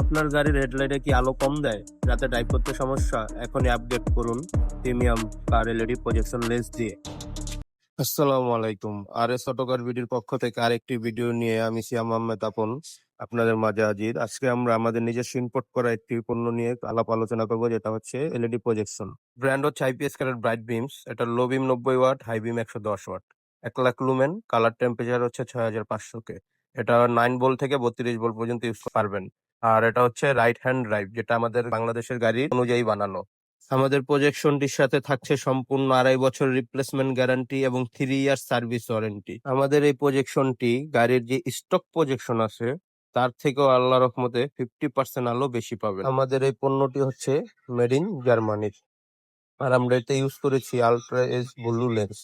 আপনার গাড়ির হেডলাইটে কি আলো কম দেয়, রাতে ড্রাইভ করতে সমস্যা? এখনই আপডেট করুন প্রিমিয়াম কার এলইডি প্রজেকশন লেন্স দিয়ে। আসসালামু আলাইকুম। আর এস অটোকার ভিডিওর পক্ষ থেকে আরেকটি ভিডিও নিয়ে আমি সিয়াম আহমেদ আপন আপনাদের মাঝে হাজির। আজকে আমরা আমাদের নিজস্ব ইম্পোর্ট করা একটি পণ্য নিয়ে আলাপ আলোচনা করবো, যেটা হচ্ছে এলইডি প্রজেকশন। ব্র্যান্ড হচ্ছে আইপিএস কালার ব্রাইট বিমস। এটা low beam 90 watt, high beam 110 watt, 1 lakh lumen, colour temperature হচ্ছে 6500 কে। এটা 9 ভোল্ট থেকে 32 ভোল্ট পর্যন্ত ইউজ পারবেন। আর এটা হচ্ছে রাইট হ্যান্ড ড্রাইভ, যেটা আমাদের বাংলাদেশের গাড়ির অনুযায়ী বানানো। আমাদের প্রজেকশনটির সাথে থাকছে সম্পূর্ণ 2.5 বছর রিপ্লেসমেন্ট গ্যারান্টি এবং 3 ইয়ার সার্ভিস ওয়ারেন্টি। আমাদের এই প্রজেকশনটি গাড়ির যে স্টক প্রজেকশন আছে তার থেকেও আল্লাহ রহমতে 50% আলো বেশি পাবেন। আমাদের এই পণ্যটি হচ্ছে মেড ইন জার্মানির। আর আমরা এতে ইউজ করেছি আলট্রা এস ব্লু লেন্স।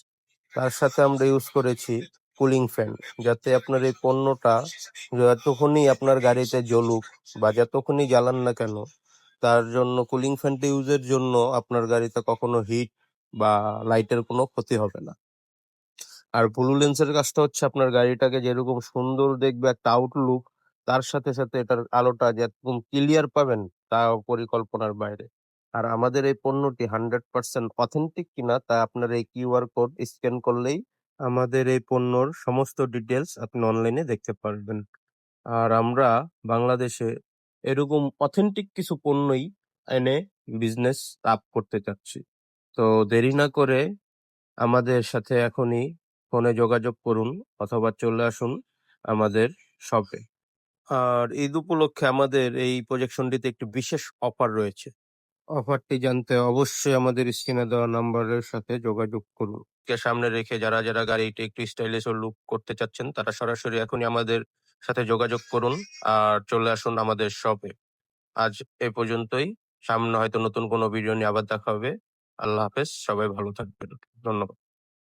তার সাথে আমরা ইউজ করেছি কুলিং ফ্যান, যাতে আপনার এই পণ্যটা যতক্ষণই আপনার গাড়িতে জ্বলুক বা যতক্ষণই জ্বালান না কেন, তার জন্য কুলিং ফ্যানটা ইউজের জন্য আপনার গাড়িতে কখনো হিট বা লাইটের কোনো ক্ষতি হবে না। আর ব্লু লেন্সের কাজটা হচ্ছে আপনার গাড়িটাকে যেরকম সুন্দর দেখবে একটা আউটলুক, তার সাথে সাথে এটার আলোটা যেরকম ক্লিয়ার পাবেন তা পরিকল্পনার বাইরে। আর আমাদের এই পণ্যটি 100% অথেন্টিক কিনা তা আপনার এই কিউআর কোড স্ক্যান করলেই আমাদের এই পণ্যর সমস্ত ডিটেলস আপনি অনলাইনে দেখতে পারবেন। আর আমরা বাংলাদেশে এরকম অথেন্টিক কিছু পণ্যই এনে বিজনেস আপ করতে চাচ্ছি। তো দেরি না করে আমাদের সাথে এখনই ফোনে যোগাযোগ করুন অথবা চলে আসুন আমাদের শপে। আর ঈদ উপলক্ষে আমাদের এই প্রজেকশনটিতে একটি বিশেষ অফার রয়েছে। অফারটি জানতে অবশ্যই আমাদের স্ক্রিনে দেওয়া নাম্বারের সাথে যোগাযোগ করুন। কে সামনে রেখে যারা যারা গাড়িটি একটু স্টাইলিশ ও লুক করতে চাচ্ছেন, তারা সরাসরি এখনই আমাদের সাথে যোগাযোগ করুন আর চলে আসুন আমাদের শপে। আজ এ পর্যন্তই। সামনে হয়তো নতুন কোনো ভিডিও নিয়ে আবার দেখা হবে। আল্লাহ হাফেজ, সবাই ভালো থাকবেন। ধন্যবাদ।